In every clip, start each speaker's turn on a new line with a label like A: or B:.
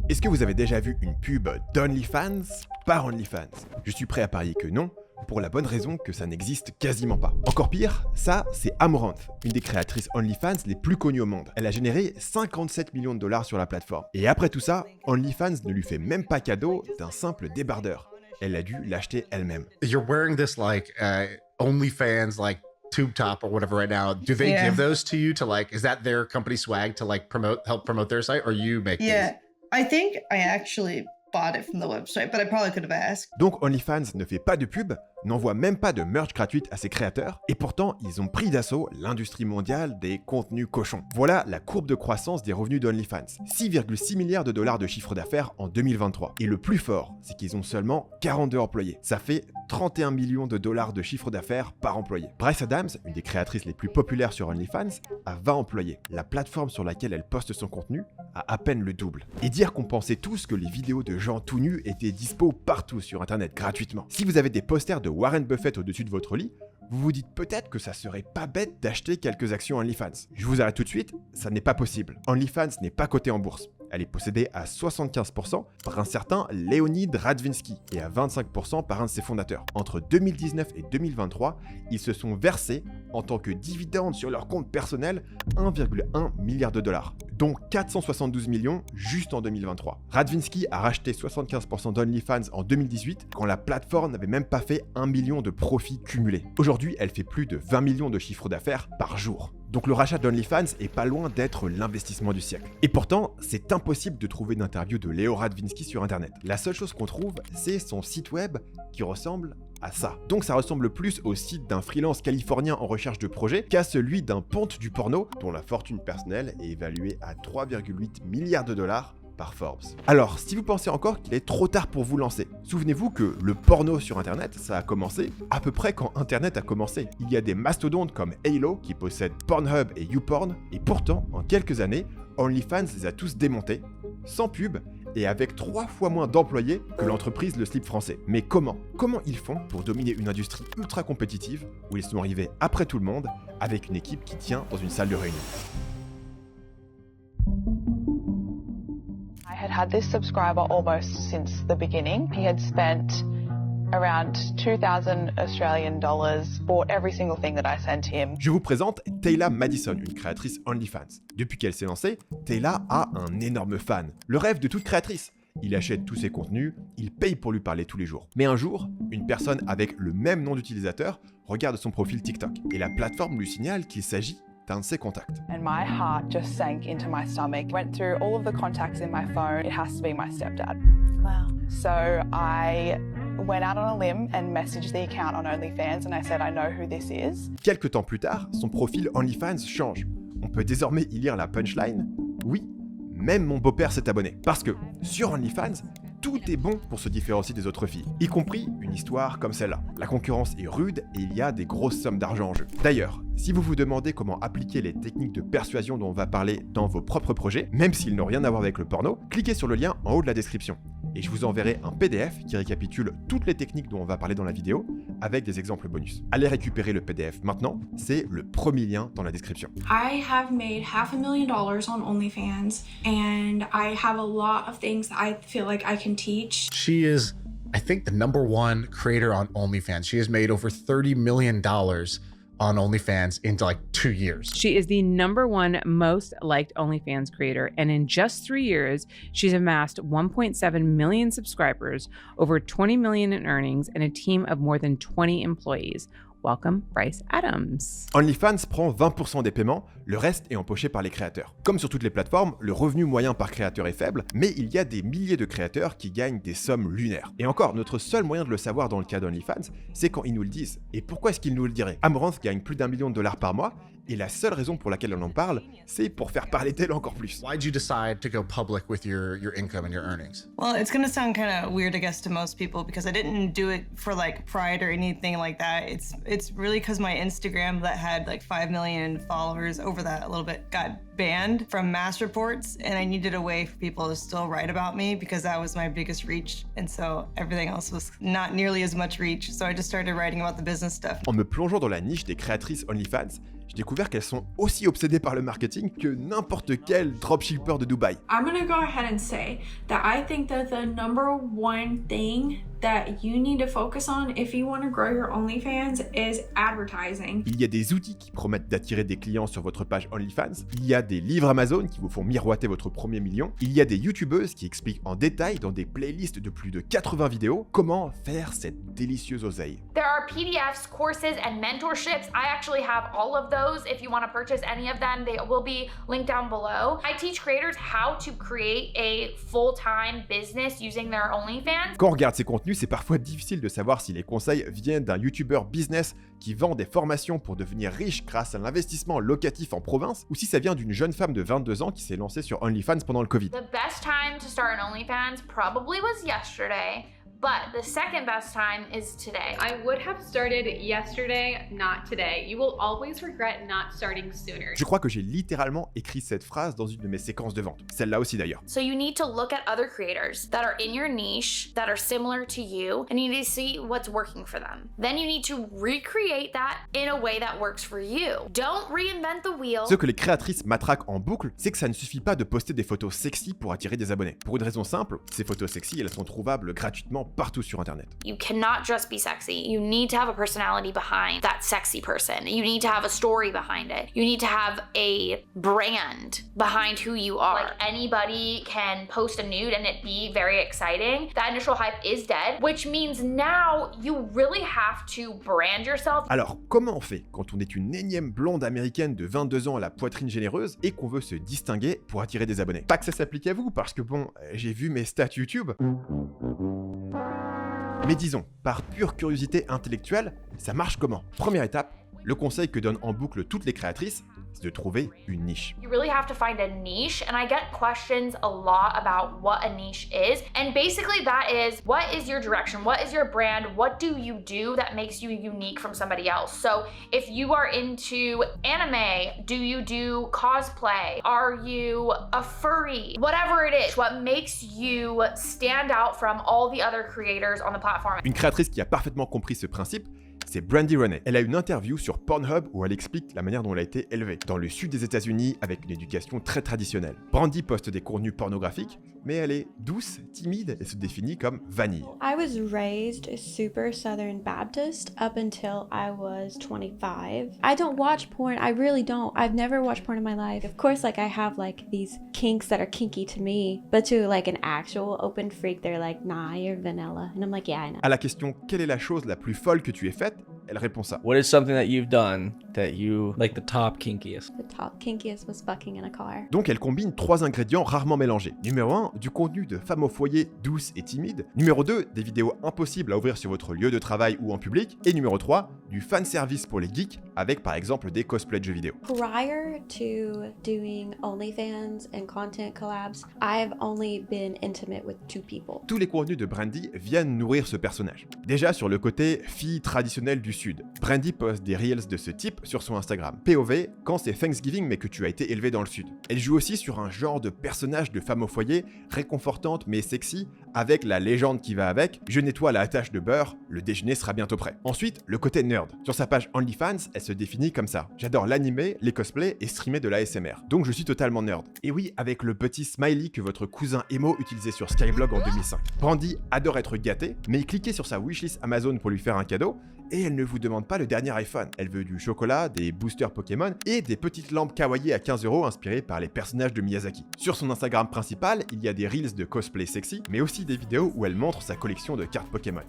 A: Est-ce que vous avez déjà vu une pub d'OnlyFans par OnlyFans? Je suis prêt à parier que non, pour la bonne raison que ça n'existe quasiment pas. Encore pire, ça c'est Amouranth, une des créatrices OnlyFans les plus connues au monde. Elle a généré 57 millions de dollars sur la plateforme. Et après tout ça, OnlyFans ne lui fait même pas cadeau d'un simple débardeur. Elle a dû l'acheter elle-même.
B: You're wearing this like OnlyFans like tube top or whatever right now. Do they give those to you to like, is that their company swag to like help promote their site, or you make these?
C: I think I actually bought it from the website, but I probably could have asked.
A: Donc OnlyFans ne fait pas de pub, n'envoie même pas de merch gratuite à ses créateurs, et pourtant ils ont pris d'assaut l'industrie mondiale des contenus cochons. Voilà la courbe de croissance des revenus d'OnlyFans. 6,6 milliards de dollars de chiffre d'affaires en 2023. Et le plus fort, c'est qu'ils ont seulement 42 employés. Ça fait 31 millions de dollars de chiffre d'affaires par employé. Bryce Adams, une des créatrices les plus populaires sur OnlyFans, a 20 employés. La plateforme sur laquelle elle poste son contenu a à peine le double. Et dire qu'on pensait tous que les vidéos de gens tout nus étaient dispo partout sur internet gratuitement. Si vous avez des posters de Warren Buffett au-dessus de votre lit, vous vous dites peut-être que ça serait pas bête d'acheter quelques actions OnlyFans. Je vous arrête tout de suite, ça n'est pas possible. OnlyFans n'est pas cotée en bourse. Elle est possédée à 75% par un certain Leonid Radvinsky et à 25% par un de ses fondateurs. Entre 2019 et 2023, ils se sont versés en tant que dividendes sur leur compte personnel 1,1 milliard de dollars, dont 472 millions juste en 2023. Radvinsky a racheté 75% d'OnlyFans en 2018 quand la plateforme n'avait même pas fait 1 million de profits cumulés. Aujourd'hui, elle fait plus de 20 millions de chiffre d'affaires par jour. Donc le rachat d'OnlyFans est pas loin d'être l'investissement du siècle. Et pourtant, c'est impossible de trouver d'interview de Leo Radvinsky sur internet. La seule chose qu'on trouve, c'est son site web qui ressemble à ça. Donc ça ressemble plus au site d'un freelance californien en recherche de projet qu'à celui d'un ponte du porno dont la fortune personnelle est évaluée à 3,8 milliards de dollars par Forbes. Alors, si vous pensez encore qu'il est trop tard pour vous lancer, souvenez-vous que le porno sur internet, ça a commencé à peu près quand internet a commencé. Il y a des mastodontes comme Halo qui possèdent Pornhub et YouPorn, et pourtant, en quelques années, OnlyFans les a tous démontés, sans pub, et avec 3 fois moins d'employés que l'entreprise Le Slip français. Mais comment? Comment ils font pour dominer une industrie ultra compétitive où ils sont arrivés après tout le monde avec une équipe qui tient dans une salle de réunion?
D: I had this subscriber almost since the beginning. He had spent around 2,000 Australian dollars, bought every single thing that I sent him.
A: Je vous présente Taylor Madison, une créatrice OnlyFans. Depuis qu'elle s'est lancée, Taylor a un énorme fan. Le rêve de toute créatrice. Il achète tous ses contenus, il paye pour lui parler tous les jours. Mais un jour, une personne avec le même nom d'utilisateur regarde son profil TikTok et la plateforme lui signale qu'il s'agit d'un de ses contacts.
D: And my heart just sank into my stomach. Went through all of the contacts in my phone. It has to be my stepdad.
C: Wow.
D: So I went out on a limb and messaged the account on OnlyFans and I said, I know who this is.
A: Quelques temps plus tard, son profil OnlyFans change. On peut désormais y lire la punchline. Oui, même mon beau-père s'est abonné. Parce que sur OnlyFans, tout est bon pour se différencier des autres filles, y compris une histoire comme celle-là. La concurrence est rude et il y a des grosses sommes d'argent en jeu. D'ailleurs, si vous vous demandez comment appliquer les techniques de persuasion dont on va parler dans vos propres projets, même s'ils n'ont rien à voir avec le porno, cliquez sur le lien en haut de la description. Et je vous enverrai un PDF qui récapitule toutes les techniques dont on va parler dans la vidéo, avec des exemples bonus. Allez récupérer le PDF maintenant, c'est le premier lien dans la description.
E: I have made $500,000 on OnlyFans, and I have a lot of things that I feel like I can teach.
B: She is, I think, the #1 creator on OnlyFans. She has made over $30 million on OnlyFans in like 2 years.
F: She is the #1 most liked OnlyFans creator, and in just 3 years, she's amassed 1.7 million subscribers, over 20 million in earnings, and a team of more than 20 employees. Welcome, Bryce Adams.
A: OnlyFans prend 20% des paiements, le reste est empoché par les créateurs. Comme sur toutes les plateformes, le revenu moyen par créateur est faible, mais il y a des milliers de créateurs qui gagnent des sommes lunaires. Et encore, notre seul moyen de le savoir dans le cas d'OnlyFans, c'est quand ils nous le disent. Et pourquoi est-ce qu'ils nous le diraient? Amouranth gagne plus d'1 million de dollars par mois, et la seule raison pour laquelle on en parle, c'est pour faire parler d'elle encore plus.
B: Why'd you decide to go public with your income and your earnings?
C: Well, it's gonna sound kind of weird, I guess, to most people because I didn't do it for like pride or anything like that. It's really because my Instagram that had like 5 million followers over that a little bit got banned from mass reports, and I needed a way for people to still write about me because that was my biggest reach, and so everything else was not nearly as much reach. So I just started writing about the business stuff.
A: En me plongeant dans la niche des créatrices OnlyFans, je découvert qu'elles sont aussi obsédées par le marketing que n'importe quel dropshipper de Dubaï.
E: I'm gonna go ahead and say that I think that the number one thing that you need to focus on if you want to grow your OnlyFans is advertising.
A: Il y a des outils qui promettent d'attirer des clients sur votre page OnlyFans, il y a des livres Amazon qui vous font miroiter votre premier million, il y a des youtubeuses qui expliquent en détail dans des playlists de plus de 80 vidéos comment faire cette délicieuse oseille.
G: There are PDFs, courses, and mentorships. I actually have all of those. If you want to purchase any of them, they will be linked down below. I teach creators how to create a full-time business using their OnlyFans.
A: Quand on regarde ces contenus, c'est parfois difficile de savoir si les conseils viennent d'un YouTuber business qui vend des formations pour devenir riche grâce à l'investissement locatif en province, ou si ça vient d'une jeune femme de 22 ans qui s'est lancée sur OnlyFans pendant le Covid.
G: The best time to start an OnlyFans probably was yesterday, but the second best time is today.
H: I would have started yesterday, not today. You will always regret not starting sooner.
A: Je crois que j'ai littéralement écrit cette phrase dans une de mes séquences de vente. Celle-là aussi d'ailleurs.
G: So you need to look at other creators that are in your niche, that are similar to you, and you need to see what's working for them. Then you need to recreate that in a way that works for you. Don't reinvent the wheel.
A: Ce que les créatrices matraquent en boucle, c'est que ça ne suffit pas de poster des photos sexy pour attirer des abonnés. Pour une raison simple, ces photos sexy, elles sont trouvables gratuitement partout sur internet.
G: You cannot just be sexy. You need to have a personality behind that sexy person. You need to have a story behind it. You need to have a brand behind who you are. Like anybody can post a nude and it be very exciting. That initial hype is dead, which means now you really have to brand yourself.
A: Alors, comment on fait quand on est une énième blonde américaine de 22 ans à la poitrine généreuse et qu'on veut se distinguer pour attirer des abonnés? Pas que ça s'applique à vous, parce que bon, j'ai vu mes stats YouTube. Mais disons, par pure curiosité intellectuelle, ça marche comment? Première étape, le conseil que donnent en boucle toutes les créatrices, c'est de trouver une niche.
G: You really have to find a niche, and I get questions a lot about what a niche is. And basically that is, what is your direction? What is your brand? What do you do that makes you unique from somebody else? So if you are into anime, do you do cosplay? Are you a furry? Whatever it is, what makes you stand out from all the other creators on the platform?
A: Une créatrice qui a parfaitement compris ce principe, c'est Brandy Renee. Elle a une interview sur Pornhub où elle explique la manière dont elle a été élevée, dans le sud des États-Unis avec une éducation très traditionnelle. Brandy poste des contenus pornographiques, mais elle est douce, timide et se définit comme vanille.
I: I was raised super Southern Baptist up until I was 25. I don't watch porn, I really don't. I've never watched porn in my life. Of course, like I have like these kinks that are kinky to me, but to like an actual open freak, they're like, nah, you're vanilla. And I'm like, yeah, I know.
A: À la question « Quelle est la chose la plus folle que tu aies faite ?» elle répond ça.
J: What is something that you've done that you like the top kinkiest?
I: The top kinkiest was fucking in a car.
A: Donc elle combine 3 ingrédients rarement mélangés. Numéro 1, du contenu de femme au foyer douce et timide. Numéro 2, des vidéos impossibles à ouvrir sur votre lieu de travail ou en public. Et numéro 3, du fan service pour les geeks avec par exemple des cosplays de jeux vidéo.
I: Prior to doing OnlyFans and content collabs, I've only been intimate with 2 people.
A: Tous les contenus de Brandy viennent nourrir ce personnage. Déjà sur le côté fille traditionnelle du Sud. Brandy poste des reels de ce type sur son Instagram. POV, quand c'est Thanksgiving mais que tu as été élevé dans le Sud. Elle joue aussi sur un genre de personnage de femme au foyer, réconfortante mais sexy, avec la légende qui va avec, je nettoie la attache de beurre, le déjeuner sera bientôt prêt. Ensuite, le côté nerd. Sur sa page OnlyFans, elle se définit comme ça. J'adore l'anime, les cosplays et streamer de l'ASMR. Donc je suis totalement nerd. Et oui, avec le petit smiley que votre cousin Emo utilisait sur Skyblog en 2005. Brandy adore être gâtée, mais cliquez sur sa wishlist Amazon pour lui faire un cadeau, et elle ne vous demande pas le dernier iPhone. Elle veut du chocolat, des boosters Pokémon et des petites lampes kawaii à 15 € inspirées par les personnages de Miyazaki. Sur son Instagram principal, il y a des reels de cosplay sexy, mais aussi des vidéos où elle montre sa collection de cartes Pokémon.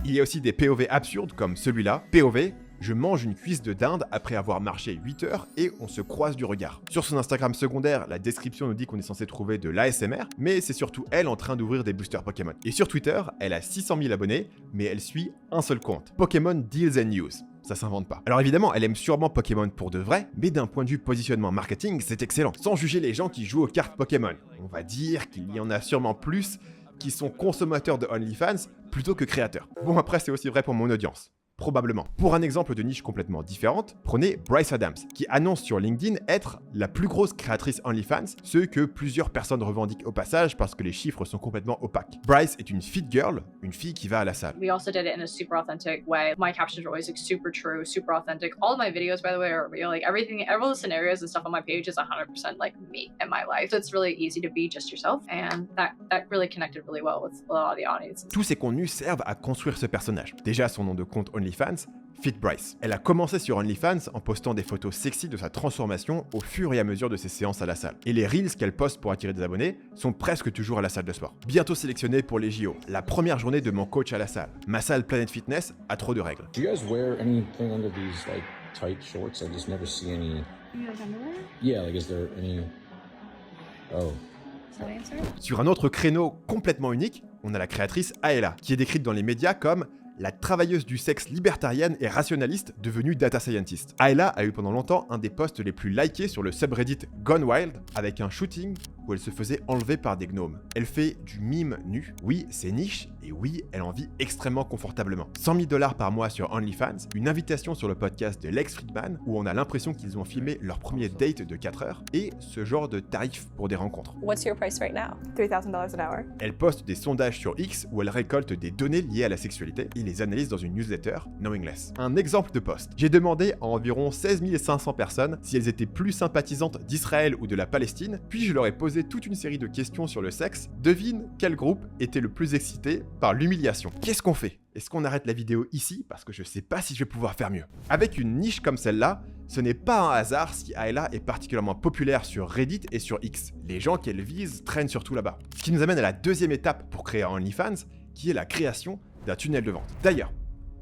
A: Il y a aussi des POV absurdes comme celui-là. POV, je mange une cuisse de dinde après avoir marché 8 heures et on se croise du regard. Sur son Instagram secondaire, la description nous dit qu'on est censé trouver de l'ASMR, mais c'est surtout elle en train d'ouvrir des boosters Pokémon. Et sur Twitter, elle a 600 000 abonnés, mais elle suit un seul compte, Pokémon Deals and News. Ça s'invente pas. Alors évidemment, elle aime sûrement Pokémon pour de vrai, mais d'un point de vue positionnement marketing, c'est excellent. Sans juger les gens qui jouent aux cartes Pokémon. On va dire qu'il y en a sûrement plus qui sont consommateurs de OnlyFans plutôt que créateurs. Bon, après, c'est aussi vrai pour mon audience. Probablement. Pour un exemple de niche complètement différente, prenez Bryce Adams, qui annonce sur LinkedIn être la plus grosse créatrice OnlyFans, ce que plusieurs personnes revendiquent au passage parce que les chiffres sont complètement opaques. Bryce est une fit girl, une fille qui va à la salle.
K: We also did it in a super authentic way. My captions are always like super true, super authentic. All of my videos, by the way, are real. Like everything, all the scenarios and stuff on my page is 100% like me and my life. So it's really easy to be just yourself, and that really connected really well with a lot of the audience.
A: Tous ces contenus servent à construire ce personnage. Déjà son nom de compte OnlyFans, Fit Bryce. Elle a commencé sur OnlyFans en postant des photos sexy de sa transformation au fur et à mesure de ses séances à la salle. Et les reels qu'elle poste pour attirer des abonnés sont presque toujours à la salle de sport. Bientôt sélectionnée pour les JO, la première journée de mon coach à la salle. Ma salle Planet Fitness a trop de règles.
L: Do you guys wear anything under these like tight shorts? I just never see any.
E: You guys underwear?
L: Yeah, like is there any? Oh.
E: Is that answer?
A: Sur un autre créneau complètement unique, on a la créatrice Aela, qui est décrite dans les médias comme la travailleuse du sexe libertarienne et rationaliste devenue data scientist. Aela a eu pendant longtemps un des posts les plus likés sur le subreddit Gone Wild, avec un shooting où elle se faisait enlever par des gnomes. Elle fait du mime nu. Oui, c'est niche, et oui, elle en vit extrêmement confortablement. 100 000 $ par mois sur OnlyFans, une invitation sur le podcast de Lex Fridman, où on a l'impression qu'ils ont filmé leur premier date de 4 heures, et ce genre de tarif pour des rencontres.
M: What's your price right now? $3,000 an hour.
A: Elle poste des sondages sur X où elle récolte des données liées à la sexualité et les analyse dans une newsletter, Knowing Less. Un exemple de post. J'ai demandé à environ 16 500 personnes si elles étaient plus sympathisantes d'Israël ou de la Palestine, puis je leur ai posé toute une série de questions sur le sexe. Devine quel groupe était le plus excité par l'humiliation. Qu'est-ce qu'on fait? Est-ce qu'on arrête la vidéo ici parce que je sais pas si je vais pouvoir faire mieux? Avec une niche comme celle-là, ce n'est pas un hasard si Aela est particulièrement populaire sur Reddit et sur X. Les gens qu'elle vise traînent surtout là-bas. Ce qui nous amène à la deuxième étape pour créer OnlyFans, qui est la création d'un tunnel de vente. D'ailleurs,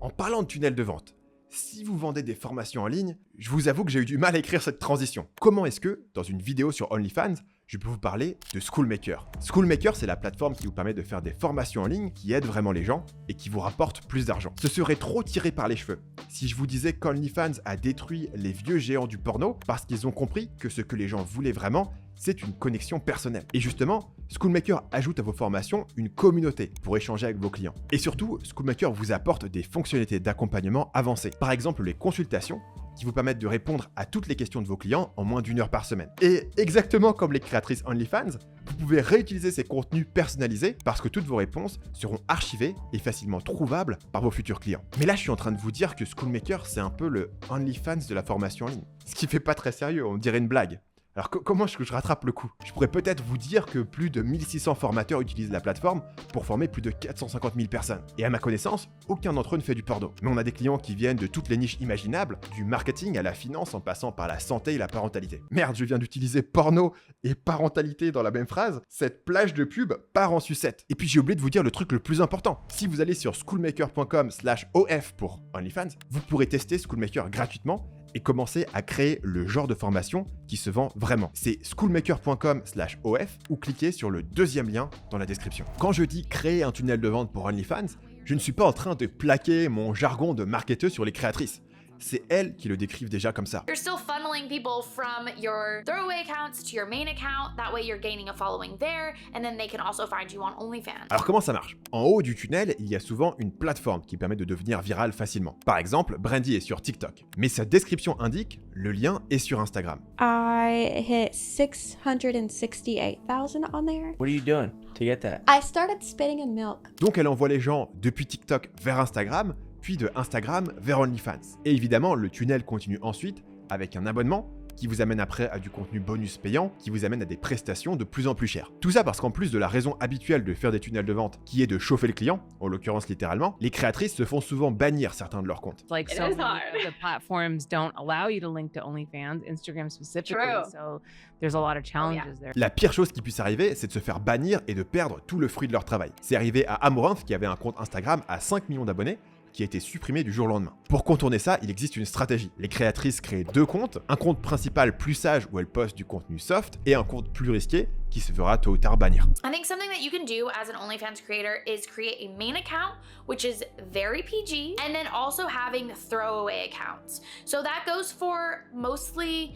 A: en parlant de tunnel de vente, si vous vendez des formations en ligne, je vous avoue que j'ai eu du mal à écrire cette transition. Comment est-ce que, dans une vidéo sur OnlyFans, je peux vous parler de Schoolmaker? Schoolmaker, c'est la plateforme qui vous permet de faire des formations en ligne qui aident vraiment les gens et qui vous rapportent plus d'argent. Ce serait trop tiré par les cheveux si je vous disais qu'OnlyFans a détruit les vieux géants du porno parce qu'ils ont compris que ce que les gens voulaient vraiment, c'est une connexion personnelle. Et justement, Schoolmaker ajoute à vos formations une communauté pour échanger avec vos clients. Et surtout, Schoolmaker vous apporte des fonctionnalités d'accompagnement avancées. Par exemple, les consultations qui vous permettent de répondre à toutes les questions de vos clients en moins d'1 heure par semaine. Et exactement comme les créatrices OnlyFans, vous pouvez réutiliser ces contenus personnalisés parce que toutes vos réponses seront archivées et facilement trouvables par vos futurs clients. Mais là, je suis en train de vous dire que Schoolmaker, c'est un peu le OnlyFans de la formation en ligne. Ce qui fait pas très sérieux, on dirait une blague. Alors comment est-ce que je rattrape le coup? Je pourrais peut-être vous dire que plus de 1600 formateurs utilisent la plateforme pour former plus de 450 000 personnes. Et à ma connaissance, aucun d'entre eux ne fait du porno. Mais on a des clients qui viennent de toutes les niches imaginables, du marketing à la finance en passant par la santé et la parentalité. Merde, je viens d'utiliser porno et parentalité dans la même phrase. Cette plage de pub part en sucette. Et puis j'ai oublié de vous dire le truc le plus important. Si vous allez sur schoolmaker.com/OF pour OnlyFans, vous pourrez tester Schoolmaker gratuitement et commencer à créer le genre de formation qui se vend vraiment. C'est schoolmaker.com/OF ou cliquez sur le deuxième lien dans la description. Quand je dis créer un tunnel de vente pour OnlyFans, je ne suis pas en train de plaquer mon jargon de marketeur sur les créatrices. C'est elles qui le décrivent déjà comme ça.
G: You're still funneling people from your throwaway accounts to your main account. That way you're gaining a following there, and then they can also find you on OnlyFans.
A: Alors comment ça marche? En haut du tunnel, il y a souvent une plateforme qui permet de devenir viral facilement. Par exemple, Brandy est sur TikTok. Mais sa description indique, le lien est sur Instagram.
I: I hit 668,000 on there.
J: What are you doing to get that?
I: I started spitting in milk.
A: Donc elle envoie les gens depuis TikTok vers Instagram, puis de Instagram vers OnlyFans. Et évidemment, le tunnel continue ensuite avec un abonnement qui vous amène après à du contenu bonus payant, qui vous amène à des prestations de plus en plus chères. Tout ça parce qu'en plus de la raison habituelle de faire des tunnels de vente, qui est de chauffer le client, en l'occurrence littéralement, les créatrices se font souvent bannir certains de leurs comptes.
F: Like so many of the platforms don't allow you to link to OnlyFans, Instagram specifically, so there's a lot of challenges there.
A: La pire chose qui puisse arriver, c'est de se faire bannir et de perdre tout le fruit de leur travail. C'est arrivé à Amaranth qui avait un compte Instagram à 5 millions d'abonnés, qui a été supprimé du jour au lendemain. Pour contourner ça, il existe une stratégie. Les créatrices créent 2 comptes, un compte principal plus sage où elles postent du contenu soft et un compte plus risqué qui se fera tôt ou tard bannir.
G: I think something that you can do as an OnlyFans creator is create a main account, which is very PG, and then also having throwaway accounts. So that goes for mostly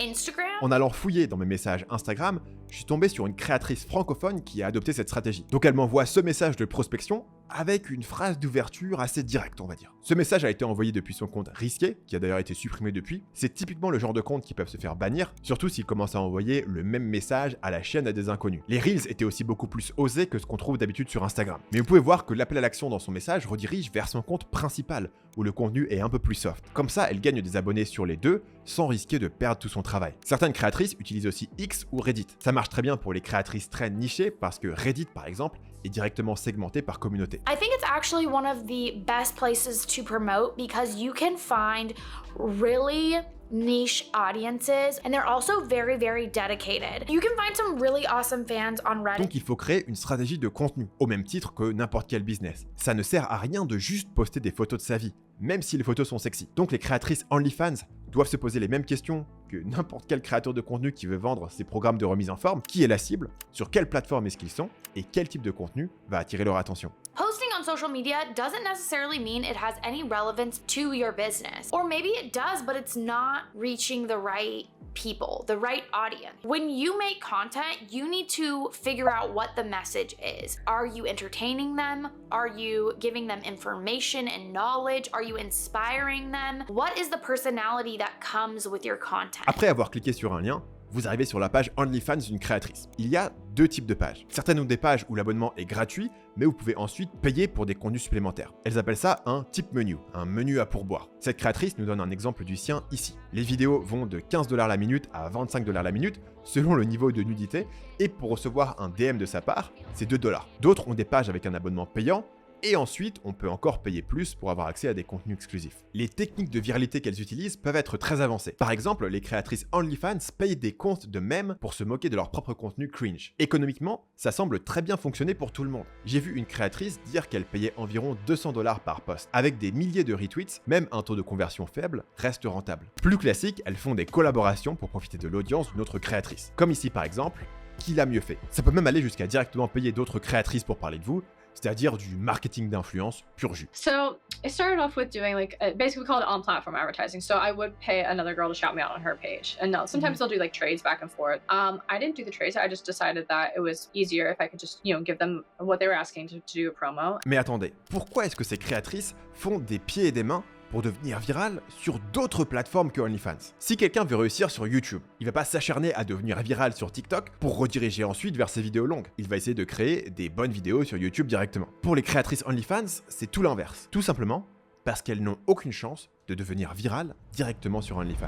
G: Instagram.
A: En allant fouiller dans mes messages Instagram, je suis tombé sur une créatrice francophone qui a adopté cette stratégie. Donc elle m'envoie ce message de prospection avec une phrase d'ouverture assez directe, on va dire. Ce message a été envoyé depuis son compte risqué, qui a d'ailleurs été supprimé depuis. C'est typiquement le genre de compte qui peuvent se faire bannir, surtout s'ils commencent à envoyer le même message à la chaîne à des inconnus. Les Reels étaient aussi beaucoup plus osés que ce qu'on trouve d'habitude sur Instagram. Mais vous pouvez voir que l'appel à l'action dans son message redirige vers son compte principal, où le contenu est un peu plus soft. Comme ça, elle gagne des abonnés sur les deux, sans risquer de perdre tout son travail. Certaines créatrices utilisent aussi X ou Reddit. Ça marche très bien pour les créatrices très nichées, parce que Reddit, par exemple, est directement segmenté par communauté.
G: I think it's actually one of the best places to promote because you can find really niche audiences and they're also very, very dedicated. You can find some really awesome fans on Reddit.
A: Donc il faut créer une stratégie de contenu, au même titre que n'importe quel business. Ça ne sert à rien de juste poster des photos de sa vie, même si les photos sont sexy. Donc les créatrices OnlyFans doivent se poser les mêmes questions que n'importe quel créateur de contenu qui veut vendre ses programmes de remise en forme. Qui est la cible? Sur quelle plateforme est-ce qu'ils sont? Et quel type de contenu va attirer leur attention?
G: Posting on social media doesn't necessarily mean it has any relevance to your business. Or maybe it does, but it's not reaching the right people, the right audience. When you make content, you need to figure out what the message is. Are you entertaining them? Are you giving them information and knowledge? Are you inspiring them? What is the personality that comes with your content?
A: Après avoir cliqué sur un lien, vous arrivez sur la page OnlyFans d'une créatrice. Il y a deux types de pages. Certaines ont des pages où l'abonnement est gratuit, mais vous pouvez ensuite payer pour des contenus supplémentaires. Elles appellent ça un tip menu, un menu à pourboire. Cette créatrice nous donne un exemple du sien ici. Les vidéos vont de 15$ la minute à 25$ la minute, selon le niveau de nudité, et pour recevoir un DM de sa part, c'est 2$. D'autres ont des pages avec un abonnement payant, et ensuite, on peut encore payer plus pour avoir accès à des contenus exclusifs. Les techniques de viralité qu'elles utilisent peuvent être très avancées. Par exemple, les créatrices OnlyFans payent des comptes de mèmes pour se moquer de leur propre contenu cringe. Économiquement, ça semble très bien fonctionner pour tout le monde. J'ai vu une créatrice dire qu'elle payait environ 200$ par post. Avec des milliers de retweets, même un taux de conversion faible reste rentable. Plus classique, elles font des collaborations pour profiter de l'audience d'une autre créatrice. Comme ici par exemple, qui l'a mieux fait. Ça peut même aller jusqu'à directement payer d'autres créatrices pour parler de vous, c'est-à-dire du marketing d'influence pur jus.
K: So it started off with doing like basically we call it on-platform advertising. So I would pay another girl to shout me out on her page, and sometimes they'll do like trades back and forth. I didn't do the trades. I just decided that it was easier if I could just give them what they were asking to do a promo.
A: Mais attendez, pourquoi est-ce que ces créatrices font des pieds et des mains pour devenir viral sur d'autres plateformes que OnlyFans? Si quelqu'un veut réussir sur YouTube, il va pas s'acharner à devenir viral sur TikTok pour rediriger ensuite vers ses vidéos longues. Il va essayer de créer des bonnes vidéos sur YouTube directement. Pour les créatrices OnlyFans, c'est tout l'inverse. Tout simplement parce qu'elles n'ont aucune chance de devenir virales directement sur OnlyFans.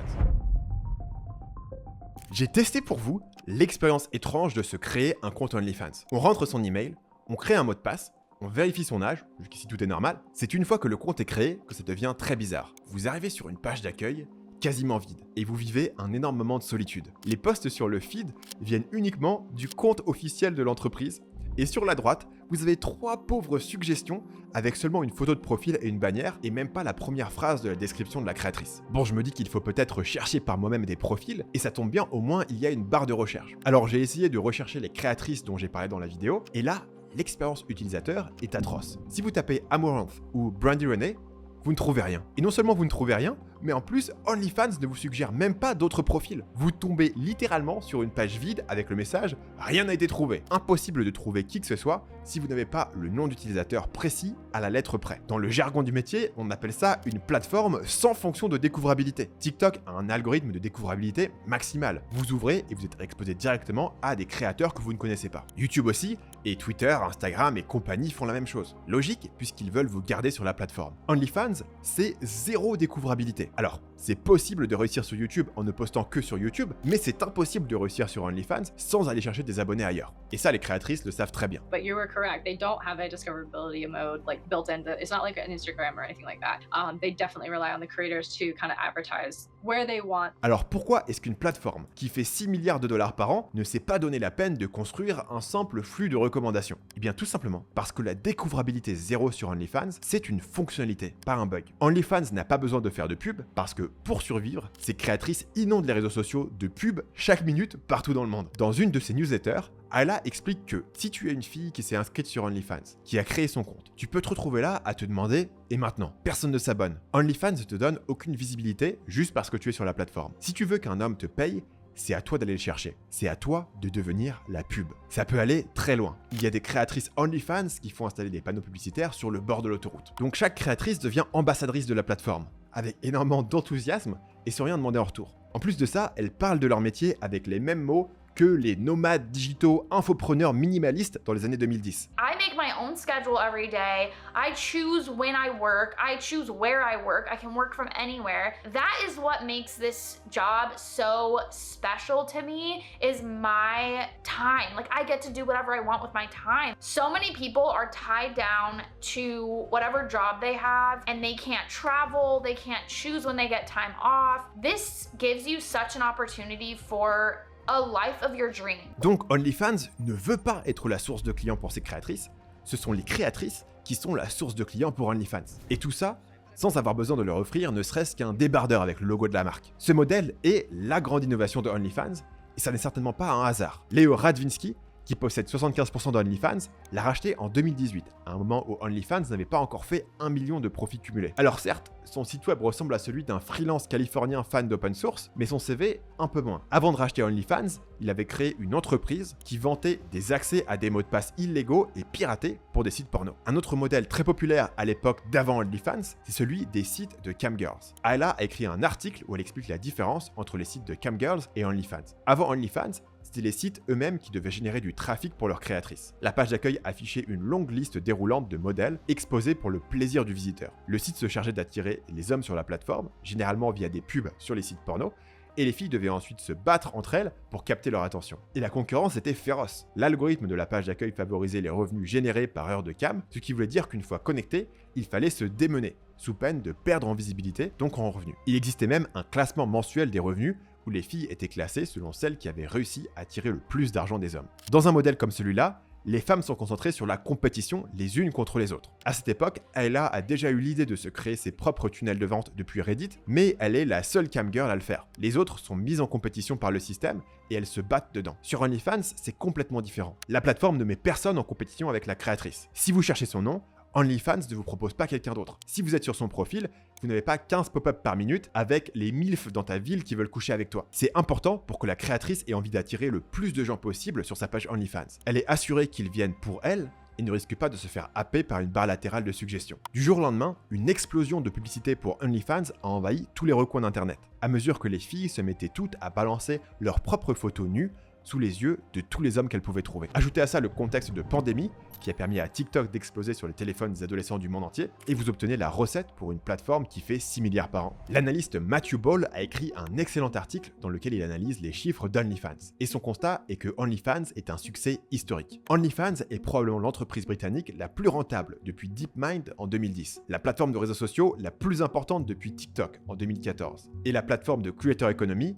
A: J'ai testé pour vous l'expérience étrange de se créer un compte OnlyFans. On rentre son email, on crée un mot de passe, on vérifie son âge, jusqu'ici tout est normal. C'est une fois que le compte est créé que ça devient très bizarre. Vous arrivez sur une page d'accueil quasiment vide et vous vivez un énorme moment de solitude. Les posts sur le feed viennent uniquement du compte officiel de l'entreprise et sur la droite, vous avez 3 pauvres suggestions avec seulement une photo de profil et une bannière et même pas la première phrase de la description de la créatrice. Bon, je me dis qu'il faut peut-être chercher par moi-même des profils et ça tombe bien, au moins il y a une barre de recherche. Alors j'ai essayé de rechercher les créatrices dont j'ai parlé dans la vidéo et là, l'expérience utilisateur est atroce. Si vous tapez Amaranth ou Brandy Renee, vous ne trouvez rien. Et non seulement vous ne trouvez rien, mais en plus, OnlyFans ne vous suggère même pas d'autres profils. Vous tombez littéralement sur une page vide avec le message « Rien n'a été trouvé ». Impossible de trouver qui que ce soit si vous n'avez pas le nom d'utilisateur précis à la lettre près. Dans le jargon du métier, on appelle ça une plateforme sans fonction de découvrabilité. TikTok a un algorithme de découvrabilité maximal. Vous ouvrez et vous êtes exposé directement à des créateurs que vous ne connaissez pas. YouTube aussi, et Twitter, Instagram et compagnie font la même chose. Logique, puisqu'ils veulent vous garder sur la plateforme. OnlyFans, c'est zéro découvrabilité. Alors, c'est possible de réussir sur YouTube en ne postant que sur YouTube, mais c'est impossible de réussir sur OnlyFans sans aller chercher des abonnés ailleurs. Et ça, les créatrices le savent très bien.
K: But you were correct. They don't have a discoverability mode like built in. It's not like an Instagram or anything like that. They definitely rely on the creators to kind of advertise where they want.
A: Alors pourquoi est-ce qu'une plateforme qui fait 6 milliards de dollars par an ne s'est pas donné la peine de construire un simple flux de recommandations? Eh bien tout simplement parce que la découvrabilité zéro sur OnlyFans, c'est une fonctionnalité, pas un bug. OnlyFans n'a pas besoin de faire de pub parce que pour survivre, ces créatrices inondent les réseaux sociaux de pubs chaque minute partout dans le monde. Dans une de ses newsletters, Ayla explique que si tu es une fille qui s'est inscrite sur OnlyFans, qui a créé son compte, tu peux te retrouver là à te demander « Et maintenant ?» Personne ne s'abonne. OnlyFans ne te donne aucune visibilité juste parce que tu es sur la plateforme. Si tu veux qu'un homme te paye, c'est à toi d'aller le chercher. C'est à toi de devenir la pub. Ça peut aller très loin. Il y a des créatrices OnlyFans qui font installer des panneaux publicitaires sur le bord de l'autoroute. Donc chaque créatrice devient ambassadrice de la plateforme, avec énormément d'enthousiasme et sans rien demander en retour. En plus de ça, elles parlent de leur métier avec les mêmes mots que les nomades digitaux infopreneurs minimalistes dans les années 2010.
G: I make my own schedule every day. I choose when I work. I choose where I work. I can work from anywhere. That is what makes this job so special to me, is my time. Like, I get to do whatever I want with my time. So many people are tied down to whatever job they have, and they can't travel, they can't choose when they get time off. This gives you such an opportunity for a life of your dream.
A: Donc OnlyFans ne veut pas être la source de clients pour ses créatrices, ce sont les créatrices qui sont la source de clients pour OnlyFans. Et tout ça sans avoir besoin de leur offrir ne serait-ce qu'un débardeur avec le logo de la marque. Ce modèle est la grande innovation de OnlyFans, et ça n'est certainement pas un hasard. Léo Radvinsky, qui possède 75% d'OnlyFans, l'a racheté en 2018, à un moment où OnlyFans n'avait pas encore fait 1 million de profits cumulés. Alors certes, son site web ressemble à celui d'un freelance californien fan d'open source, mais son CV un peu moins. Avant de racheter OnlyFans, il avait créé une entreprise qui vantait des accès à des mots de passe illégaux et piratés pour des sites porno. Un autre modèle très populaire à l'époque d'avant OnlyFans, c'est celui des sites de camgirls. Ayla a écrit un article où elle explique la différence entre les sites de camgirls et OnlyFans. Avant OnlyFans, c'était les sites eux-mêmes qui devaient générer du trafic pour leurs créatrices. La page d'accueil affichait une longue liste déroulante de modèles exposés pour le plaisir du visiteur. Le site se chargeait d'attirer les hommes sur la plateforme, généralement via des pubs sur les sites porno, et les filles devaient ensuite se battre entre elles pour capter leur attention. Et la concurrence était féroce. L'algorithme de la page d'accueil favorisait les revenus générés par heure de cam, ce qui voulait dire qu'une fois connecté, il fallait se démener, sous peine de perdre en visibilité, donc en revenus. Il existait même un classement mensuel des revenus, où les filles étaient classées selon celles qui avaient réussi à tirer le plus d'argent des hommes. Dans un modèle comme celui-là, les femmes sont concentrées sur la compétition les unes contre les autres. À cette époque, Ayla a déjà eu l'idée de se créer ses propres tunnels de vente depuis Reddit, mais elle est la seule camgirl à le faire. Les autres sont mises en compétition par le système et elles se battent dedans. Sur OnlyFans, c'est complètement différent. La plateforme ne met personne en compétition avec la créatrice. Si vous cherchez son nom, OnlyFans ne vous propose pas quelqu'un d'autre. Si vous êtes sur son profil, vous n'avez pas 15 pop-up par minute avec les MILF dans ta ville qui veulent coucher avec toi. C'est important pour que la créatrice ait envie d'attirer le plus de gens possible sur sa page OnlyFans. Elle est assurée qu'ils viennent pour elle et ne risque pas de se faire happer par une barre latérale de suggestions. Du jour au lendemain, une explosion de publicité pour OnlyFans a envahi tous les recoins d'internet, à mesure que les filles se mettaient toutes à balancer leurs propres photos nues sous les yeux de tous les hommes qu'elles pouvaient trouver. Ajoutez à ça le contexte de pandémie qui a permis à TikTok d'exploser sur les téléphones des adolescents du monde entier, et vous obtenez la recette pour une plateforme qui fait 6 milliards par an. L'analyste Matthew Ball a écrit un excellent article dans lequel il analyse les chiffres d'OnlyFans, et son constat est que OnlyFans est un succès historique. OnlyFans est probablement l'entreprise britannique la plus rentable depuis DeepMind en 2010, la plateforme de réseaux sociaux la plus importante depuis TikTok en 2014, et la plateforme de Creator Economy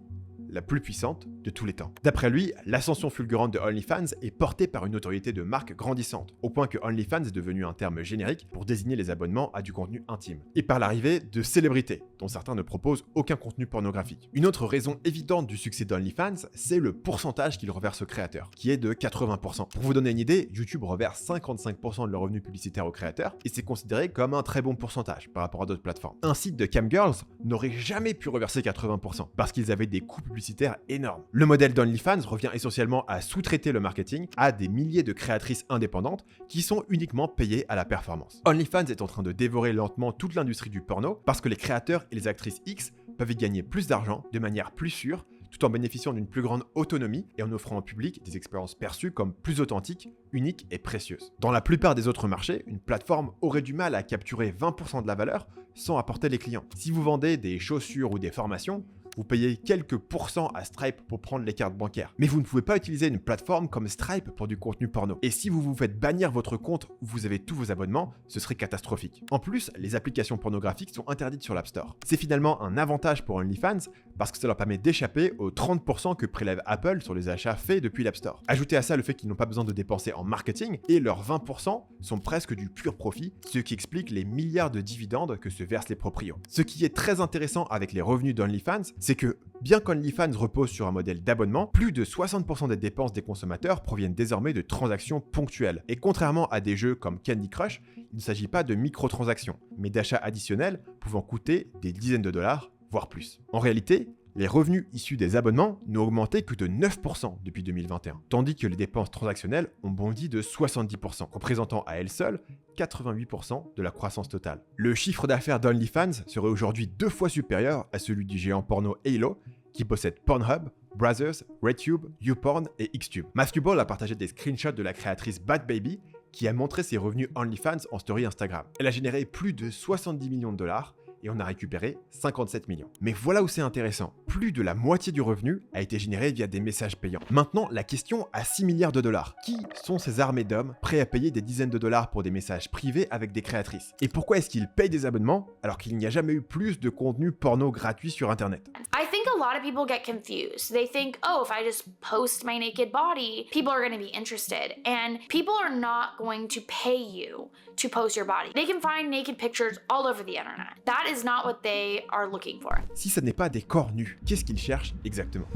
A: la plus puissante de tous les temps. D'après lui, l'ascension fulgurante de OnlyFans est portée par une notoriété de marque grandissante, au point que OnlyFans est devenu un terme générique pour désigner les abonnements à du contenu intime, et par l'arrivée de célébrités, dont certains ne proposent aucun contenu pornographique. Une autre raison évidente du succès d'OnlyFans, c'est le pourcentage qu'il reverse aux créateurs, qui est de 80%. Pour vous donner une idée, YouTube reverse 55% de leurs revenus publicitaires aux créateurs, et c'est considéré comme un très bon pourcentage par rapport à d'autres plateformes. Un site de camgirls n'aurait jamais pu reverser 80%, parce qu'ils avaient des coûts publicitaires énormes. Le modèle d'OnlyFans revient essentiellement à sous-traiter le marketing à des milliers de créatrices indépendantes qui sont uniquement payées à la performance. OnlyFans est en train de dévorer lentement toute l'industrie du porno parce que les créateurs et les actrices X peuvent y gagner plus d'argent de manière plus sûre, tout en bénéficiant d'une plus grande autonomie et en offrant au public des expériences perçues comme plus authentiques, uniques et précieuses. Dans la plupart des autres marchés, une plateforme aurait du mal à capturer 20% de la valeur sans apporter les clients. Si vous vendez des chaussures ou des formations, vous payez quelques pourcents à Stripe pour prendre les cartes bancaires. Mais vous ne pouvez pas utiliser une plateforme comme Stripe pour du contenu porno. Et si vous vous faites bannir votre compte où vous avez tous vos abonnements, ce serait catastrophique. En plus, les applications pornographiques sont interdites sur l'App Store. C'est finalement un avantage pour OnlyFans parce que ça leur permet d'échapper aux 30% que prélève Apple sur les achats faits depuis l'App Store. Ajoutez à ça le fait qu'ils n'ont pas besoin de dépenser en marketing et leurs 20% sont presque du pur profit, ce qui explique les milliards de dividendes que se versent les proprios. Ce qui est très intéressant avec les revenus d'OnlyFans, c'est que bien qu'OnlyFans repose sur un modèle d'abonnement, plus de 60% des dépenses des consommateurs proviennent désormais de transactions ponctuelles. Et contrairement à des jeux comme Candy Crush, il ne s'agit pas de microtransactions, mais d'achats additionnels pouvant coûter des dizaines de dollars, voire plus. En réalité, Les revenus issus des abonnements n'ont augmenté que de 9% depuis 2021, tandis que les dépenses transactionnelles ont bondi de 70%, représentant à elles seules 88% de la croissance totale. Le chiffre d'affaires d'OnlyFans serait aujourd'hui 2 fois supérieur à celui du géant porno Halo, qui possède Pornhub, Brazzers, RedTube, YouPorn et Xtube. Matthew Ball a partagé des screenshots de la créatrice Bad Baby, qui a montré ses revenus OnlyFans en story Instagram. Elle a généré plus de 70 millions de dollars et on a récupéré 57 millions. Mais voilà où c'est intéressant, plus de la moitié du revenu a été généré via des messages payants. Maintenant, la question à 6 milliards de dollars. Qui sont ces armées d'hommes prêts à payer des dizaines de dollars pour des messages privés avec des créatrices? Et pourquoi est-ce qu'ils payent des abonnements alors qu'il n'y a jamais eu plus de contenu porno gratuit sur Internet?
G: I think a lot of people get confused. They think, oh, if I just post my naked body, people are going to be interested. And people are not going to pay you to post your body. They can find naked pictures all over the internet. That is not what they are looking for.
A: Si ce n'est pas des corps nus, qu'est-ce qu'ils cherchent exactement?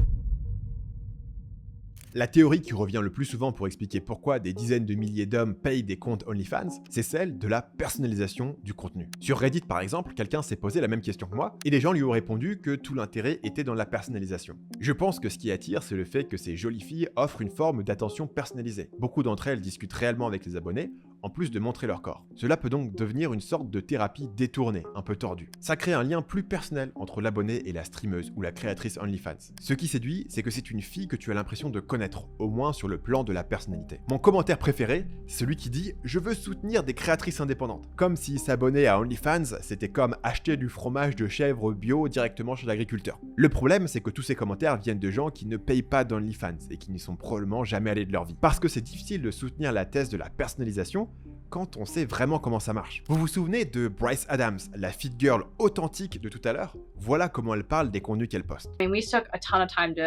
A: La théorie qui revient le plus souvent pour expliquer pourquoi des dizaines de milliers d'hommes payent des comptes OnlyFans, c'est celle de la personnalisation du contenu. Sur Reddit par exemple, quelqu'un s'est posé la même question que moi, et des gens lui ont répondu que tout l'intérêt était dans la personnalisation. Je pense que ce qui attire, c'est le fait que ces jolies filles offrent une forme d'attention personnalisée. Beaucoup d'entre elles discutent réellement avec les abonnés, en plus de montrer leur corps. Cela peut donc devenir une sorte de thérapie détournée, un peu tordue. Ça crée un lien plus personnel entre l'abonné et la streameuse ou la créatrice OnlyFans. Ce qui séduit, c'est que c'est une fille que tu as l'impression de connaître, au moins sur le plan de la personnalité. Mon commentaire préféré, c'est celui qui dit « Je veux soutenir des créatrices indépendantes ». Comme si s'abonner à OnlyFans, c'était comme acheter du fromage de chèvre bio directement chez l'agriculteur. Le problème, c'est que tous ces commentaires viennent de gens qui ne payent pas d'OnlyFans et qui n'y sont probablement jamais allés de leur vie. Parce que c'est difficile de soutenir la thèse de la personnalisation quand on sait vraiment comment ça marche. Vous vous souvenez de Bryce Adams, la fit girl authentique de tout à l'heure? Voilà comment elle parle des contenus qu'elle poste.
K: I mean, we took a ton of time to,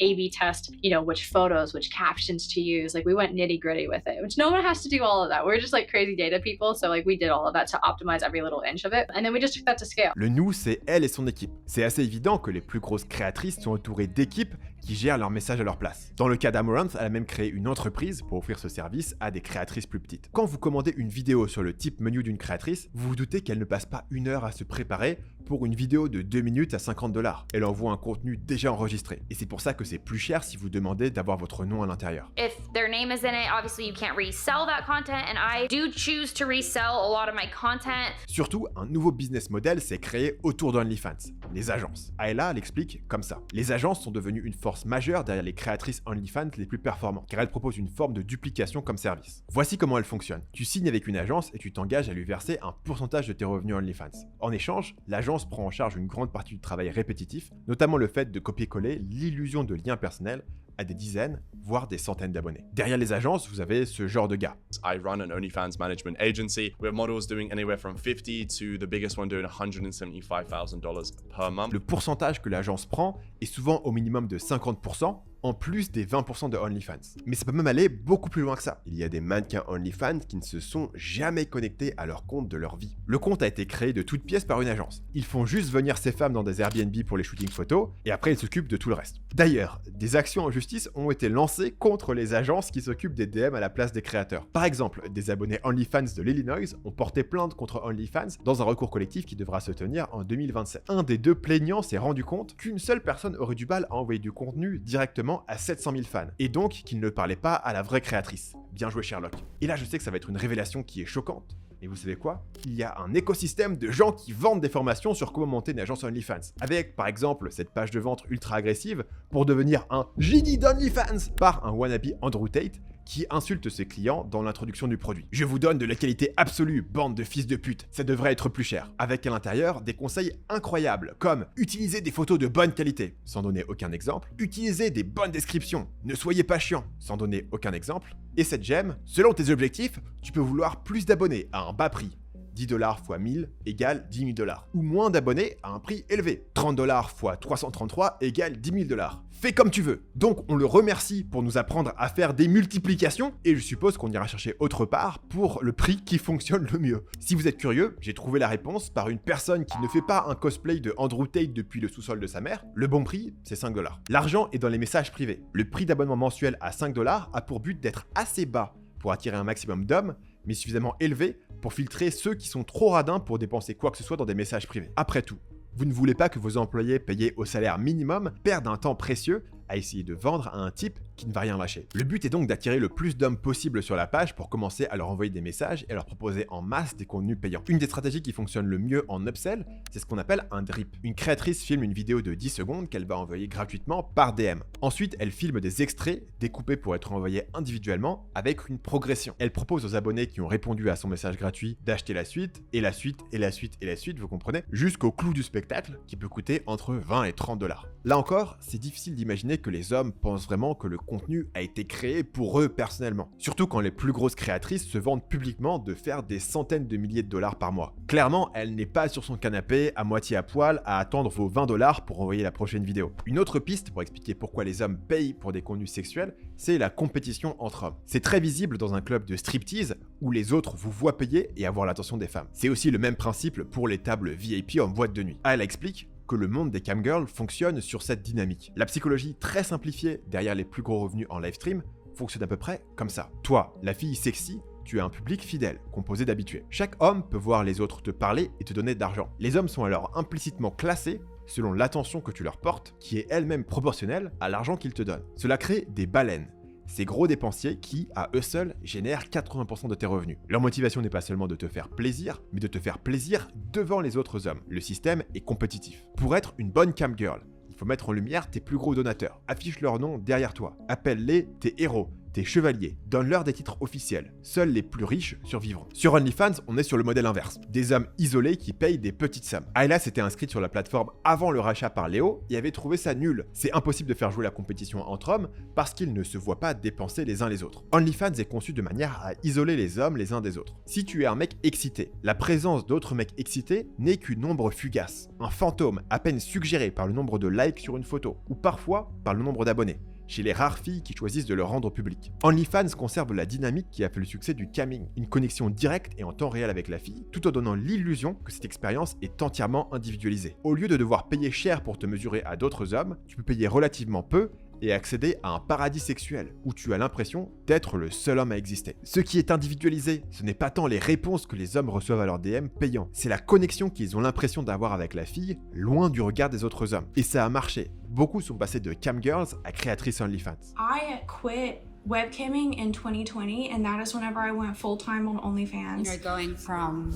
K: A/B test, which photos, which captions to use. Like, we went nitty gritty with it, which no one has to do all of that. We're just like crazy data people. So like, we did all of that to optimize every little inch of it. And then we just took that to scale.
A: Le nous, c'est elle et son équipe. C'est assez évident que les plus grosses créatrices sont entourées d'équipes qui gèrent leurs messages à leur place. Dans le cas d'Amaranth, elle a même créé une entreprise pour offrir ce service à des créatrices plus petites. Quand vous commandez une vidéo sur le type menu d'une créatrice, vous vous doutez qu'elle ne passe pas 1 heure à se préparer pour une vidéo de 2 minutes à $50. Elle envoie un contenu déjà enregistré. Et c'est pour ça que c'est plus cher si vous demandez d'avoir votre nom à l'intérieur.
G: If their name is in it, obviously you can't resell that content, and I do choose to resell a lot of my content.
A: Surtout, un nouveau business model s'est créé autour d'OnlyFans, les agences. Ayla l'explique comme ça. Les agences sont devenues une force majeure derrière les créatrices OnlyFans les plus performantes, car elles proposent une forme de duplication comme service. Voici comment elles fonctionnent. Tu signes avec une agence et tu t'engages à lui verser un pourcentage de tes revenus OnlyFans. En échange, l'agence prend en charge une grande partie du travail répétitif, notamment le fait de copier-coller l'illusion de liens personnels à des dizaines, voire des centaines d'abonnés. Derrière les agences, vous avez ce genre de gars.
N: I run an OnlyFans management agency. We have models doing anywhere from 50 to the biggest one doing $175,000 per month.
A: Le pourcentage que l'agence prend est souvent au minimum de 50%, en plus des 20% de OnlyFans. Mais ça peut même aller beaucoup plus loin que ça. Il y a des mannequins OnlyFans qui ne se sont jamais connectés à leur compte de leur vie. Le compte a été créé de toutes pièces par une agence. Ils font juste venir ces femmes dans des Airbnb pour les shootings photos, et après ils s'occupent de tout le reste. D'ailleurs, des actions en justice ont été lancées contre les agences qui s'occupent des DM à la place des créateurs. Par exemple, des abonnés OnlyFans de l'Illinois ont porté plainte contre OnlyFans dans un recours collectif qui devra se tenir en 2027. Un des deux plaignants s'est rendu compte qu'une seule personne aurait du mal à envoyer du contenu directement à 700 000 fans, et donc qu'il ne parlait pas à la vraie créatrice. Bien joué Sherlock. Et là je sais que ça va être une révélation qui est choquante, mais vous savez quoi? Il y a un écosystème de gens qui vendent des formations sur comment monter une agence OnlyFans, avec par exemple cette page de vente ultra agressive pour devenir un génie d'OnlyFans par un wannabe Andrew Tate qui insulte ses clients dans l'introduction du produit. Je vous donne de la qualité absolue, bande de fils de pute, ça devrait être plus cher. Avec à l'intérieur des conseils incroyables, comme utiliser des photos de bonne qualité, sans donner aucun exemple, utiliser des bonnes descriptions, ne soyez pas chiant, sans donner aucun exemple, et cette gemme, selon tes objectifs, tu peux vouloir plus d'abonnés à un bas prix. $10 x 1000 égale $10 000. Ou moins d'abonnés à un prix élevé. $30 x 333 égale $10 000. Fais comme tu veux. Donc on le remercie pour nous apprendre à faire des multiplications et je suppose qu'on ira chercher autre part pour le prix qui fonctionne le mieux. Si vous êtes curieux, j'ai trouvé la réponse par une personne qui ne fait pas un cosplay de Andrew Tate depuis le sous-sol de sa mère. Le bon prix, c'est $5. L'argent est dans les messages privés. Le prix d'abonnement mensuel à $5 a pour but d'être assez bas pour attirer un maximum d'hommes, mais suffisamment élevé pour filtrer ceux qui sont trop radins pour dépenser quoi que ce soit dans des messages privés. Après tout, Vous ne voulez pas que vos employés payés au salaire minimum perdent un temps précieux à essayer de vendre à un type qui ne va rien lâcher. Le but est donc d'attirer le plus d'hommes possible sur la page pour commencer à leur envoyer des messages et à leur proposer en masse des contenus payants. Une des stratégies qui fonctionne le mieux en upsell, c'est ce qu'on appelle un drip. Une créatrice filme une vidéo de 10 secondes qu'elle va envoyer gratuitement par DM. Ensuite, elle filme des extraits découpés pour être envoyés individuellement avec une progression. Elle propose aux abonnés qui ont répondu à son message gratuit d'acheter la suite, et la suite, et la suite, et la suite, vous comprenez, jusqu'au clou du spectacle qui peut coûter entre 20 et 30 $. Là encore, c'est difficile d'imaginer que les hommes pensent vraiment que le contenu a été créé pour eux personnellement. Surtout quand les plus grosses créatrices se vantent publiquement de faire des centaines de milliers de dollars par mois. Clairement, elle n'est pas sur son canapé, à moitié à poil, à attendre vos 20 $ pour envoyer la prochaine vidéo. Une autre piste pour expliquer pourquoi les hommes payent pour des contenus sexuels, c'est la compétition entre hommes. C'est très visible dans un club de striptease où les autres vous voient payer et avoir l'attention des femmes. C'est aussi le même principe pour les tables VIP en boîte de nuit. Elle explique que le monde des camgirls fonctionne sur cette dynamique. La psychologie très simplifiée derrière les plus gros revenus en livestream fonctionne à peu près comme ça. Toi, la fille sexy, tu as un public fidèle, composé d'habitués. Chaque homme peut voir les autres te parler et te donner de l'argent. Les hommes sont alors implicitement classés selon l'attention que tu leur portes, qui est elle-même proportionnelle à l'argent qu'ils te donnent. Cela crée des baleines. Ces gros dépensiers qui, à eux seuls, génèrent 80% de tes revenus. Leur motivation n'est pas seulement de te faire plaisir, mais de te faire plaisir devant les autres hommes. Le système est compétitif. Pour être une bonne camgirl, il faut mettre en lumière tes plus gros donateurs. Affiche leur nom derrière toi. Appelle-les tes héros, tes chevaliers. Donne-leur des titres officiels. Seuls les plus riches survivront. Sur OnlyFans, on est sur le modèle inverse. Des hommes isolés qui payent des petites sommes. Ayla s'était inscrite sur la plateforme avant le rachat par Léo et avait trouvé ça nul. C'est impossible de faire jouer la compétition entre hommes parce qu'ils ne se voient pas dépenser les uns les autres. OnlyFans est conçu de manière à isoler les hommes les uns des autres. Si tu es un mec excité, la présence d'autres mecs excités n'est qu'une ombre fugace. Un fantôme à peine suggéré par le nombre de likes sur une photo ou parfois par le nombre d'abonnés. Chez les rares filles qui choisissent de le rendre public. OnlyFans conserve la dynamique qui a fait le succès du camming, une connexion directe et en temps réel avec la fille, tout en donnant l'illusion que cette expérience est entièrement individualisée. Au lieu de devoir payer cher pour te mesurer à d'autres hommes, tu peux payer relativement peu et accéder à un paradis sexuel où tu as l'impression d'être le seul homme à exister. Ce qui est individualisé, ce n'est pas tant les réponses que les hommes reçoivent à leurs DM payants, c'est la connexion qu'ils ont l'impression d'avoir avec la fille, loin du regard des autres hommes. Et ça a marché. Beaucoup sont passés de camgirls à créatrices OnlyFans.
E: I quit webcamming in 2020, and that is whenever I went full-time on OnlyFans.
O: You're going from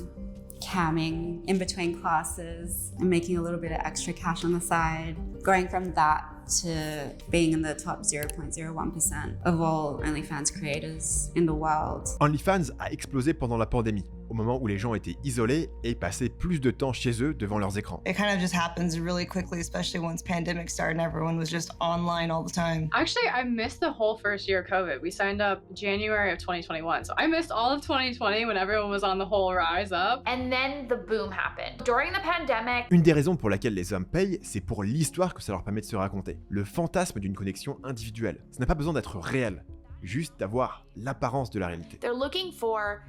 O: camming in between classes and making a little bit of extra cash on the side, going from that to being in the top 0.01% of all OnlyFans creators in the world.
A: OnlyFans a explosé pendant la pandémie, au moment où les gens étaient isolés et passaient plus de temps chez eux devant leurs écrans.
C: It kind of just happens really quickly, especially once pandemic started and everyone was just online all the time.
K: Actually, I missed the whole first year of COVID. We signed up January of 2021. So I missed all of 2020 when everyone was on the whole rise up.
G: And then the boom happened. During the pandemic,
A: Une des raisons pour laquelle les hommes payent, c'est pour l'histoire que ça leur permet de se raconter. Le fantasme d'une connexion individuelle. Ça n'a pas besoin d'être réel, juste d'avoir l'apparence de la réalité.
G: they're looking for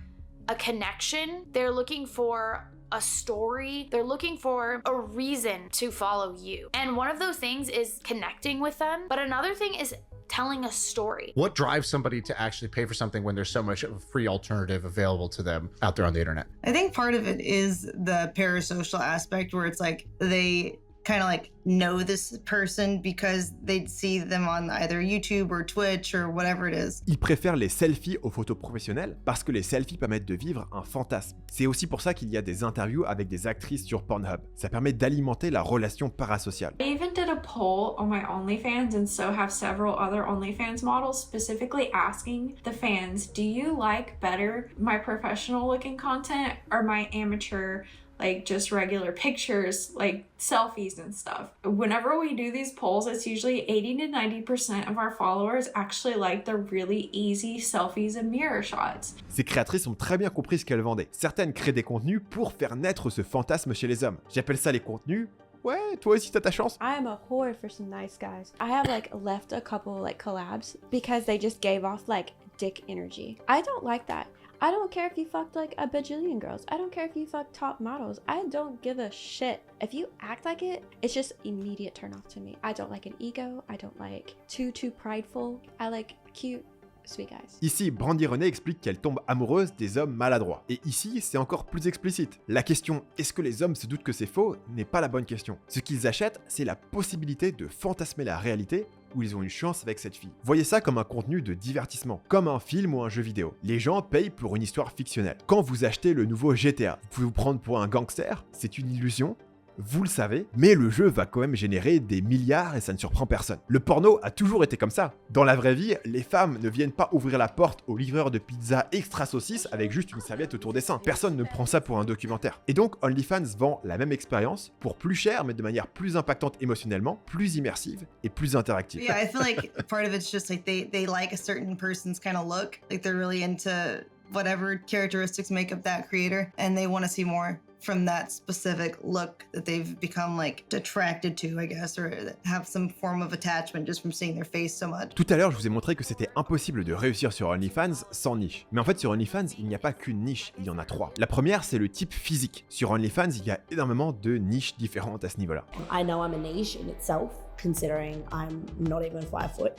G: a connection. They're looking for a story. They're looking for a reason to follow you. And one of those things is connecting with them, but another thing is telling a story.
B: What drives somebody to actually pay for something when there's so much of a free alternative available to them out there on the internet?
C: I think part of it is the parasocial aspect where it's like they kind of like know this person because they'd see them on either YouTube or Twitch or whatever it is.
A: Ils préfèrent les selfies aux photos professionnelles parce que les selfies permettent de vivre un fantasme. C'est aussi pour ça qu'il y a des interviews avec des actrices sur Pornhub. Ça permet d'alimenter la relation parasociale.
E: I even did a poll on my OnlyFans and so have several other OnlyFans models specifically asking the fans, do you like better my professional looking content or my amateur, like just regular pictures, like selfies and stuff? Whenever we do these polls, it's usually 80 to 90% of our followers actually like the really easy selfies and mirror shots.
A: Ces créatrices ont très bien compris ce qu'elles vendaient. Certaines créent des contenus pour faire naître ce fantasme chez les hommes. J'appelle ça les contenus. Ouais, toi aussi t'as ta chance.
I: I am a whore for some nice guys. I have like left a couple like collabs because they just gave off like dick energy. I don't like that. I don't care if you fucked like a bajillion girls. I don't care if you fucked top models. I don't give a shit. If you act like it, it's just immediate turn off to me. I don't like an ego. I don't like too prideful. I like cute, sweet guys.
A: Ici, Brandy Renée explique qu'elle tombe amoureuse des hommes maladroits. Et ici, c'est encore plus explicite. La question « est-ce que les hommes se doutent que c'est faux ?» n'est pas la bonne question. Ce qu'ils achètent, c'est la possibilité de fantasmer la réalité où ils ont une chance avec cette fille. Voyez ça comme un contenu de divertissement, comme un film ou un jeu vidéo. Les gens payent pour une histoire fictionnelle. Quand vous achetez le nouveau GTA, vous pouvez vous prendre pour un gangster, c'est une illusion, vous le savez, mais le jeu va quand même générer des milliards et ça ne surprend personne. Le porno a toujours été comme ça. Dans la vraie vie, les femmes ne viennent pas ouvrir la porte au livreur de pizza extra saucisse avec juste une serviette autour des seins. Personne ne prend ça pour un documentaire. Et donc, OnlyFans vend la même expérience pour plus cher, mais de manière plus impactante émotionnellement, plus immersive et plus interactive.
C: Yeah, I feel like part of it's just like they like a certain person's kind of look. Like they're really into whatever characteristics make up that creator and they want to see more from that specific look that they've become like attracted to, I guess, or have some form of attachment just from seeing their face so much.
A: Tout à l'heure, je vous ai montré que c'était impossible de réussir sur OnlyFans sans niche. Mais en fait, sur OnlyFans, il n'y a pas qu'une niche, il y en a 3. La première, c'est le type physique. Sur OnlyFans, il y a énormément de niches différentes à ce niveau-là.
P: I know I'm a niche in itself, considering I'm not even 5 foot.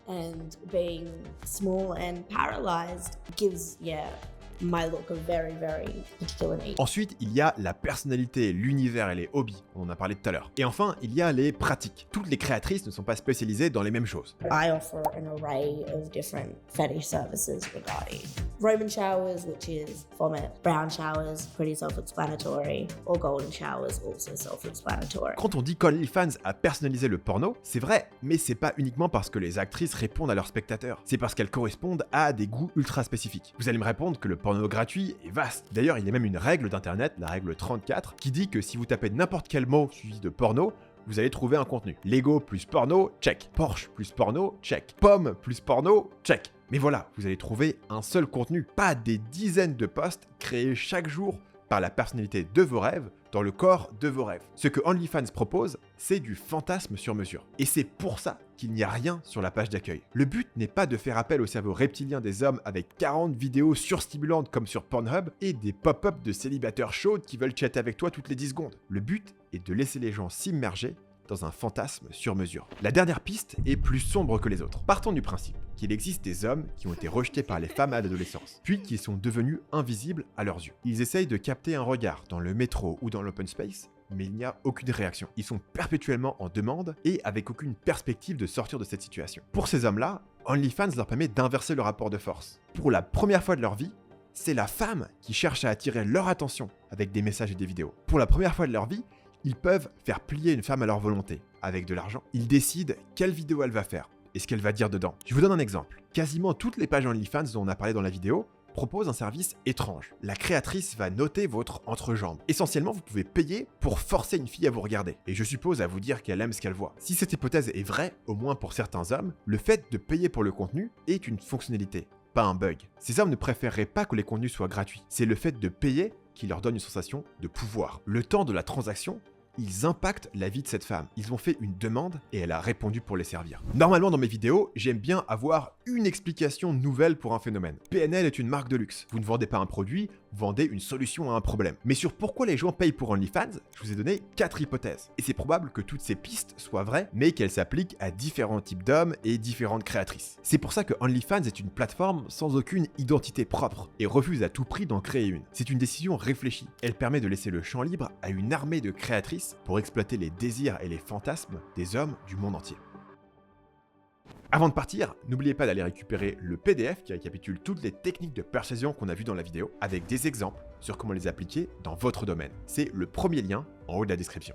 P: And being small and paralyzed gives, my look a very, very particular niche.
A: Ensuite, il y a la personnalité, l'univers et les hobbies, on en a parlé tout à l'heure. Et enfin, il y a les pratiques. Toutes les créatrices ne sont pas spécialisées dans les mêmes choses.
P: I offer an array of different fetish services regarding Roman showers, which is vomit, brown showers, pretty self-explanatory, or golden showers, also self-explanatory.
A: Quand on dit qu'OnlyFans a personnalisé le porno, c'est vrai, mais c'est pas uniquement parce que les actrices répondent à leurs spectateurs, c'est parce qu'elles correspondent à des goûts ultra spécifiques. Vous allez me répondre que le porno gratuit est vaste. D'ailleurs, il y a même une règle d'internet, la règle 34, qui dit que si vous tapez n'importe quel mot suivi de porno, vous allez trouver un contenu. Lego plus porno, check. Porsche plus porno, check. Pomme plus porno, check. Mais voilà, vous allez trouver un seul contenu, pas des dizaines de posts créés chaque jour par la personnalité de vos rêves, dans le corps de vos rêves. Ce que OnlyFans propose, c'est du fantasme sur mesure. Et c'est pour ça qu'il n'y a rien sur la page d'accueil. Le but n'est pas de faire appel au cerveau reptilien des hommes avec 40 vidéos surstimulantes comme sur Pornhub et des pop-up de célibataires chaudes qui veulent chatter avec toi toutes les 10 secondes. Le but est de laisser les gens s'immerger dans un fantasme sur mesure. La dernière piste est plus sombre que les autres. Partons du principe qu'il existe des hommes qui ont été rejetés par les femmes à l'adolescence, puis qui sont devenus invisibles à leurs yeux. Ils essayent de capter un regard dans le métro ou dans l'open space, mais il n'y a aucune réaction. Ils sont perpétuellement en demande et avec aucune perspective de sortir de cette situation. Pour ces hommes-là, OnlyFans leur permet d'inverser le rapport de force. Pour la première fois de leur vie, c'est la femme qui cherche à attirer leur attention avec des messages et des vidéos. Pour la première fois de leur vie, ils peuvent faire plier une femme à leur volonté. Avec de l'argent, ils décident quelle vidéo elle va faire et ce qu'elle va dire dedans. Je vous donne un exemple. Quasiment toutes les pages OnlyFans dont on a parlé dans la vidéo proposent un service étrange. La créatrice va noter votre entrejambe. Essentiellement, vous pouvez payer pour forcer une fille à vous regarder. Et je suppose à vous dire qu'elle aime ce qu'elle voit. Si cette hypothèse est vraie, au moins pour certains hommes, le fait de payer pour le contenu est une fonctionnalité, pas un bug. Ces hommes ne préféreraient pas que les contenus soient gratuits. C'est le fait de payer qui leur donne une sensation de pouvoir. Le temps de la transaction, ils impactent la vie de cette femme. Ils ont fait une demande et elle a répondu pour les servir. Normalement dans mes vidéos, j'aime bien avoir une explication nouvelle pour un phénomène. PNL est une marque de luxe. Vous ne vendez pas un produit, vous vendez une solution à un problème. Mais sur pourquoi les gens payent pour OnlyFans, je vous ai donné 4 hypothèses. Et c'est probable que toutes ces pistes soient vraies, mais qu'elles s'appliquent à différents types d'hommes et différentes créatrices. C'est pour ça que OnlyFans est une plateforme sans aucune identité propre et refuse à tout prix d'en créer une. C'est une décision réfléchie. Elle permet de laisser le champ libre à une armée de créatrices pour exploiter les désirs et les fantasmes des hommes du monde entier. Avant de partir, n'oubliez pas d'aller récupérer le PDF qui récapitule toutes les techniques de persuasion qu'on a vues dans la vidéo, avec des exemples sur comment les appliquer dans votre domaine. C'est le premier lien en haut de la description.